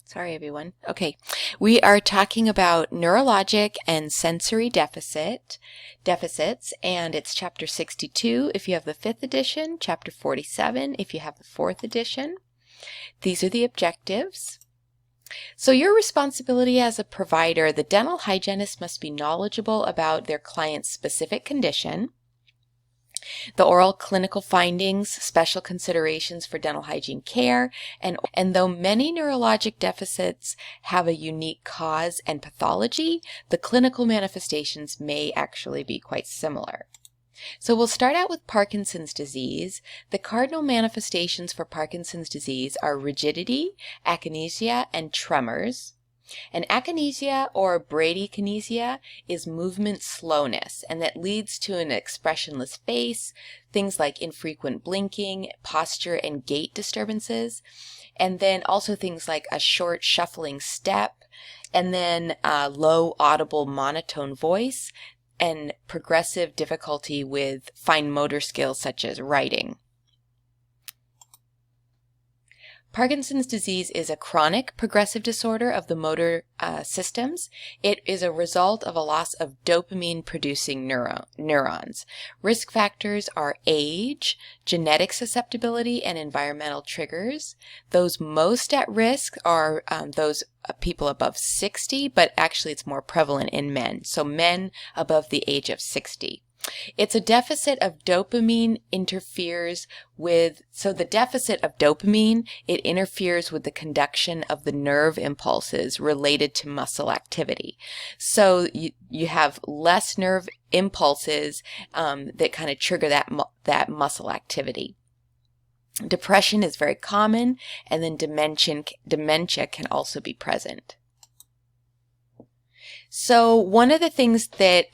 Sorry, everyone. Okay, we are talking about neurologic and sensory deficits, and it's chapter 62 if you have the 5th edition, chapter 47 if you have the 4th edition. These are the objectives. So your responsibility as a provider, the dental hygienist must be knowledgeable about their client's specific condition, the oral clinical findings, special considerations for dental hygiene care, and though many neurologic deficits have a unique cause and pathology, the clinical manifestations may actually be quite similar. So we'll start out with Parkinson's disease. The cardinal manifestations for Parkinson's disease are rigidity, akinesia, and tremors. And akinesia or bradykinesia is movement slowness, and that leads to an expressionless face, things like infrequent blinking, posture and gait disturbances, and then also things like a short shuffling step, and then a low audible monotone voice, and progressive difficulty with fine motor skills such as writing. Parkinson's disease is a chronic progressive disorder of the motor systems. It is a result of a loss of dopamine-producing neurons. Risk factors are age, genetic susceptibility, and environmental triggers. Those most at risk are those people above 60, but actually it's more prevalent in men. So men above the age of 60. It's a deficit of dopamine the deficit of dopamine, it interferes with the conduction of the nerve impulses related to muscle activity. So you have less nerve impulses that kind of trigger that muscle activity. Depression is very common, and then dementia can also be present. So one of the things that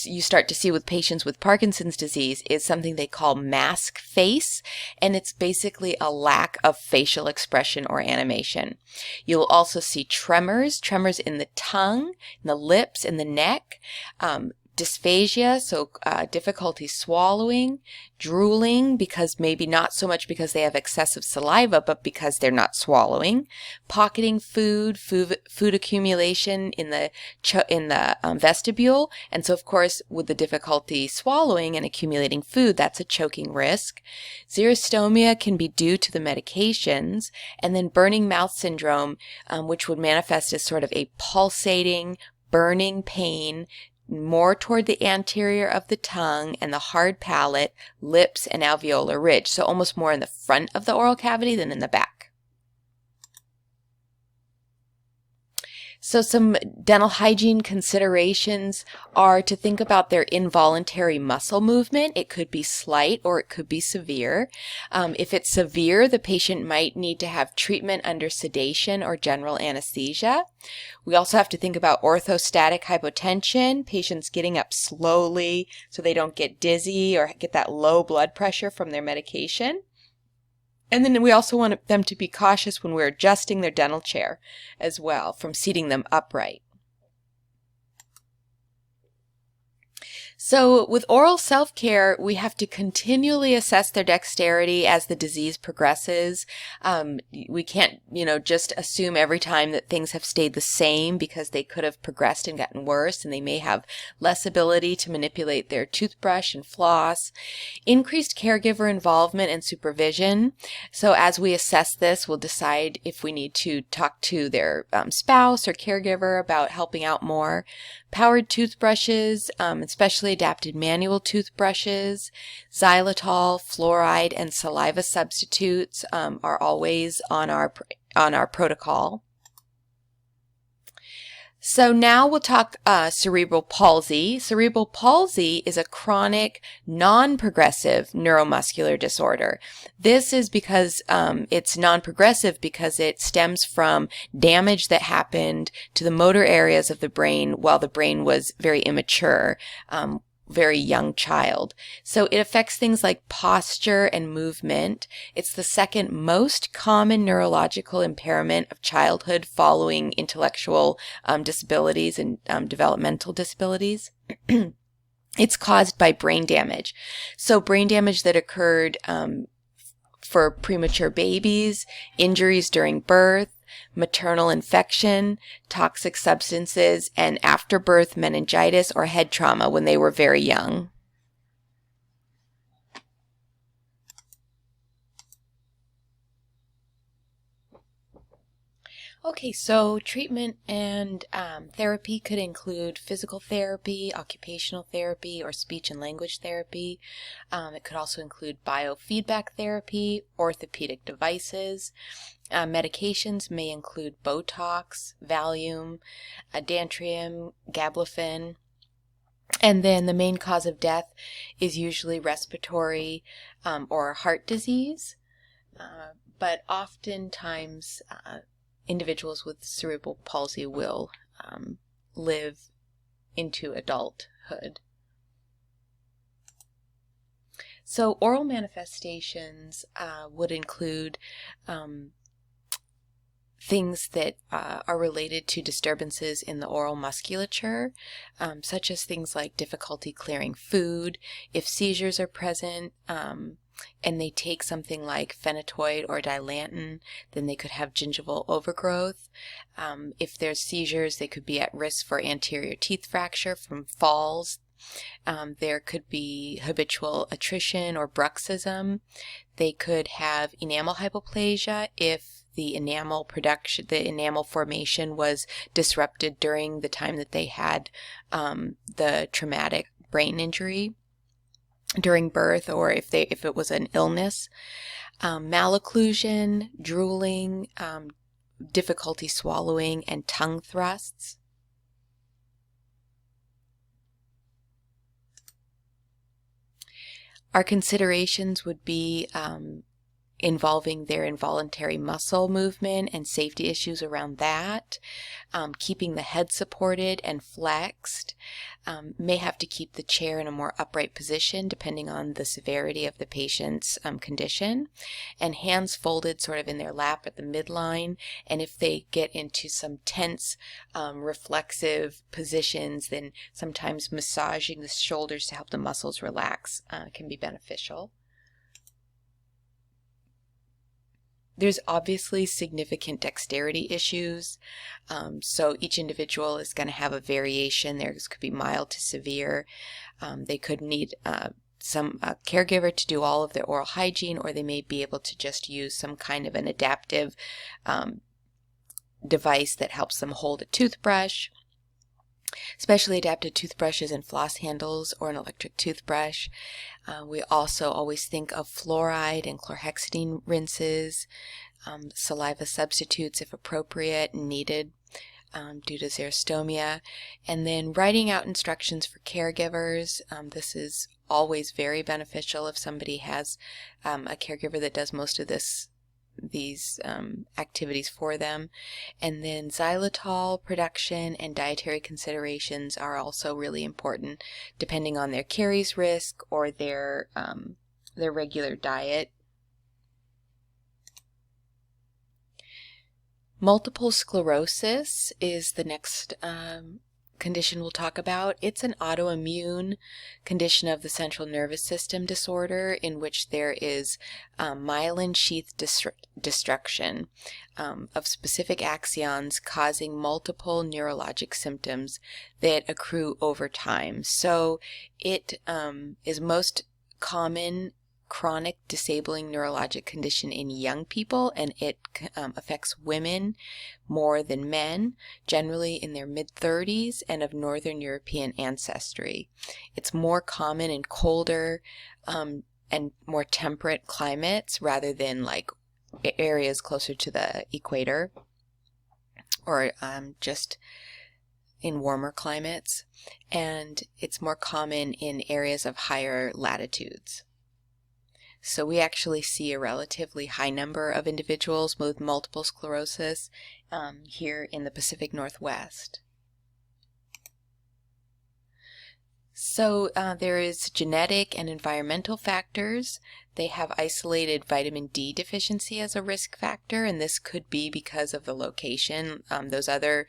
you start to see with patients with Parkinson's disease is something they call mask face, and it's basically a lack of facial expression or animation. You'll also see tremors in the tongue, in the lips, in the neck, dysphagia, so difficulty swallowing, drooling, because maybe not so much because they have excessive saliva, but because they're not swallowing, pocketing food accumulation in the vestibule, and so of course with the difficulty swallowing and accumulating food, that's a choking risk. Xerostomia can be due to the medications, and then burning mouth syndrome, which would manifest as sort of a pulsating, burning pain more toward the anterior of the tongue and the hard palate, lips, and alveolar ridge, so almost more in the front of the oral cavity than in the back. So some dental hygiene considerations are to think about their involuntary muscle movement. It could be slight or it could be severe. If it's severe, the patient might need to have treatment under sedation or general anesthesia. We also have to think about orthostatic hypotension, patients getting up slowly so they don't get dizzy or get that low blood pressure from their medication. And then we also want them to be cautious when we're adjusting their dental chair as well, from seating them upright. So with oral self-care, we have to continually assess their dexterity as the disease progresses. We can't, just assume every time that things have stayed the same, because they could have progressed and gotten worse, and they may have less ability to manipulate their toothbrush and floss. Increased caregiver involvement and supervision. So as we assess this, we'll decide if we need to talk to their spouse or caregiver about helping out more. Powered toothbrushes, especially adapted manual toothbrushes, xylitol, fluoride, and saliva substitutes are always on our protocol. So now we'll talk cerebral palsy. Cerebral palsy is a chronic, non-progressive neuromuscular disorder. This is because it's non-progressive because it stems from damage that happened to the motor areas of the brain while the brain was very immature. Very young child. So it affects things like posture and movement. It's the second most common neurological impairment of childhood following intellectual disabilities and developmental disabilities. It's caused by brain damage. So brain damage that occurred for premature babies, injuries during birth, maternal infection, toxic substances, and afterbirth meningitis or head trauma when they were very young. Okay, so treatment and therapy could include physical therapy, occupational therapy, or speech and language therapy. It could also include biofeedback therapy, orthopedic devices. Medications may include Botox, Valium, Dantrium, Gabapentin. And then the main cause of death is usually respiratory or heart disease, but oftentimes individuals with cerebral palsy will live into adulthood. So oral manifestations would include things that are related to disturbances in the oral musculature, such as things like difficulty clearing food. If seizures are present, and they take something like phenytoid or Dilantin, then they could have gingival overgrowth. If there's seizures, they could be at risk for anterior teeth fracture from falls. There could be habitual attrition or bruxism. They could have enamel hypoplasia if the enamel formation was disrupted during the time that they had the traumatic brain injury during birth, or if it was an illness. Malocclusion, drooling, difficulty swallowing, and tongue thrusts. Our considerations would be involving their involuntary muscle movement and safety issues around that, keeping the head supported and flexed, may have to keep the chair in a more upright position depending on the severity of the patient's condition, and hands folded sort of in their lap at the midline. And if they get into some tense reflexive positions, then sometimes massaging the shoulders to help the muscles relax can be beneficial. There's obviously significant dexterity issues, so each individual is going to have a variation. There could be mild to severe. They could need some caregiver to do all of their oral hygiene, or they may be able to just use some kind of an adaptive device that helps them hold a toothbrush. Specially adapted toothbrushes and floss handles, or an electric toothbrush. We also always think of fluoride and chlorhexidine rinses, saliva substitutes if appropriate and needed due to xerostomia, and then writing out instructions for caregivers. This is always very beneficial if somebody has a caregiver that does most of these activities for them. And then xylitol production and dietary considerations are also really important depending on their caries risk or their regular diet. Multiple sclerosis is the next condition we'll talk about. It's an autoimmune condition of the central nervous system disorder in which there is myelin sheath destruction of specific axons, causing multiple neurologic symptoms that accrue over time. So it is most common chronic disabling neurologic condition in young people, and it affects women more than men, generally in their mid-30s and of Northern European ancestry. It's more common in colder and more temperate climates rather than like areas closer to the equator or just in warmer climates, and it's more common in areas of higher latitudes. So we actually see a relatively high number of individuals with multiple sclerosis here in the Pacific Northwest. So there is genetic and environmental factors. They have isolated vitamin D deficiency as a risk factor, and this could be because of the location. Those other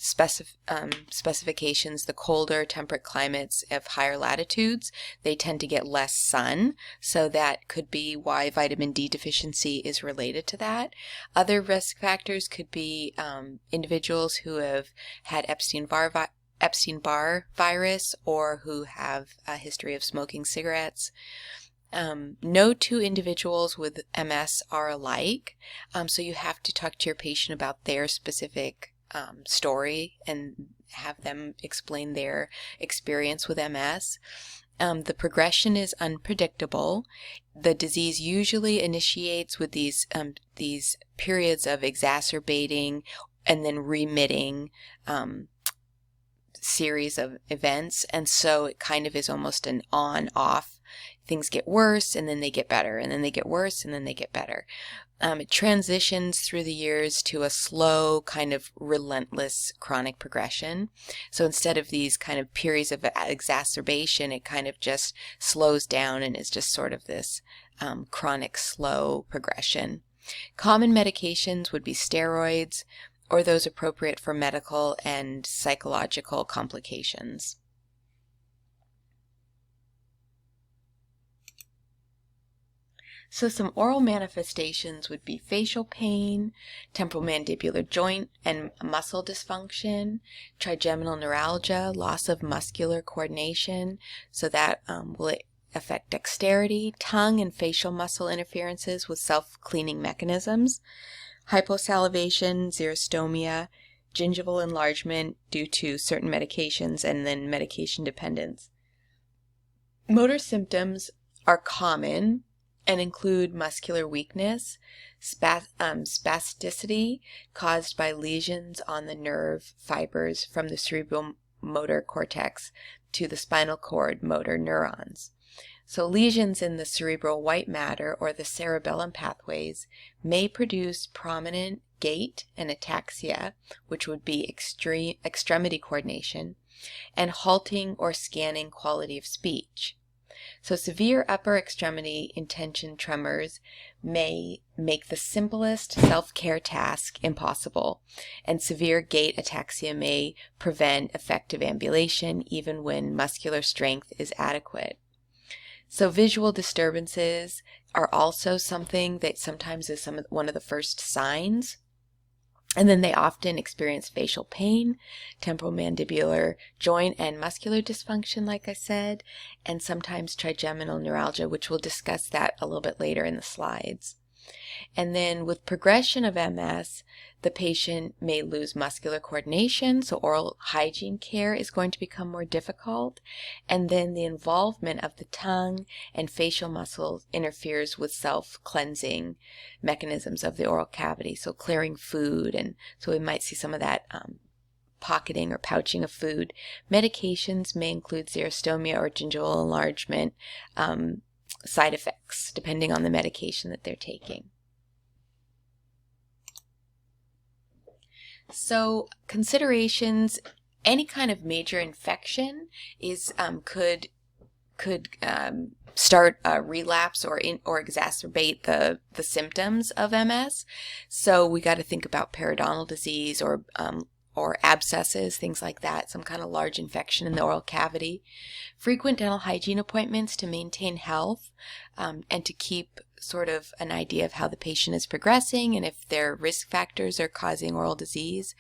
specifications, the colder temperate climates of higher latitudes, they tend to get less sun, so that could be why vitamin D deficiency is related to that. Other risk factors could be individuals who have had Epstein-Barr virus or who have a history of smoking cigarettes. No two individuals with MS are alike, so you have to talk to your patient about their specific story and have them explain their experience with MS. The progression is unpredictable. The disease usually initiates with these periods of exacerbating and then remitting series of events, and so it kind of is almost an on-off. Things get worse and then they get better, and then they get worse and then they get better. It transitions through the years to a slow, kind of relentless chronic progression. So instead of these kind of periods of exacerbation, it kind of just slows down and is just sort of this chronic slow progression. Common medications would be steroids or those appropriate for medical and psychological complications. So some oral manifestations would be facial pain, temporomandibular joint and muscle dysfunction, trigeminal neuralgia, loss of muscular coordination, so that will affect dexterity, tongue and facial muscle interferences with self-cleaning mechanisms, hyposalivation, xerostomia, gingival enlargement due to certain medications, and then medication dependence. Motor symptoms are common and include muscular weakness, spasticity caused by lesions on the nerve fibers from the cerebral motor cortex to the spinal cord motor neurons. So lesions in the cerebral white matter or the cerebellum pathways may produce prominent gait and ataxia, which would be extremity coordination, and halting or scanning quality of speech. So severe upper extremity intention tremors may make the simplest self-care task impossible, and severe gait ataxia may prevent effective ambulation even when muscular strength is adequate. So visual disturbances are also something that sometimes is one of the first signs. And then they often experience facial pain, temporomandibular joint and muscular dysfunction, like I said, and sometimes trigeminal neuralgia, which we'll discuss that a little bit later in the slides. And then with progression of MS, the patient may lose muscular coordination, so oral hygiene care is going to become more difficult. And then the involvement of the tongue and facial muscles interferes with self-cleansing mechanisms of the oral cavity, so clearing food, and so we might see some of that pocketing or pouching of food. Medications may include xerostomia or gingival enlargement side effects, depending on the medication that they're taking. So considerations, any kind of major infection is could start a relapse or exacerbate the symptoms of MS. So we got to think about periodontal disease or abscesses, things like that, some kind of large infection in the oral cavity. Frequent dental hygiene appointments to maintain health and to keep sort of an idea of how the patient is progressing and if their risk factors are causing oral disease.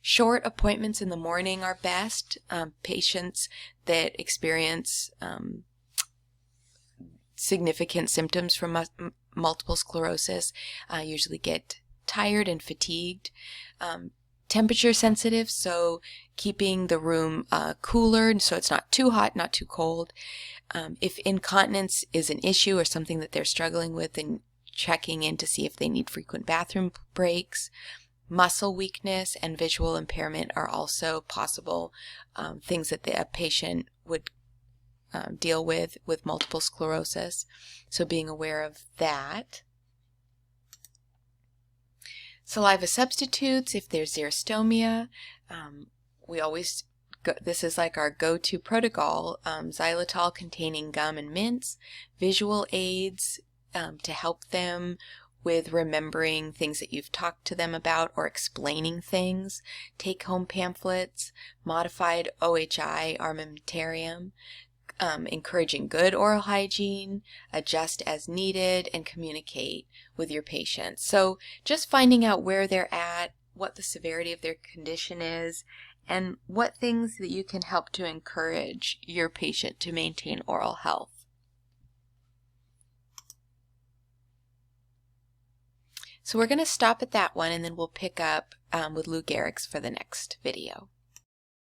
Short appointments in the morning are best. Patients that experience significant symptoms from multiple sclerosis usually get tired and fatigued. Temperature sensitive, so keeping the room cooler so it's not too hot, not too cold. If incontinence is an issue or something that they're struggling with, then checking in to see if they need frequent bathroom breaks. Muscle weakness and visual impairment are also possible things that a patient would deal with multiple sclerosis, so being aware of that. Saliva substitutes, if there's xerostomia, we always this is like our go-to protocol, xylitol containing gum and mints, visual aids to help them with remembering things that you've talked to them about or explaining things, take-home pamphlets, modified OHI armamentarium, encouraging good oral hygiene, adjust as needed, and communicate with your patients. So just finding out where they're at, what the severity of their condition is, and what things that you can help to encourage your patient to maintain oral health. So we're going to stop at that one, and then we'll pick up with Lou Gehrig's for the next video.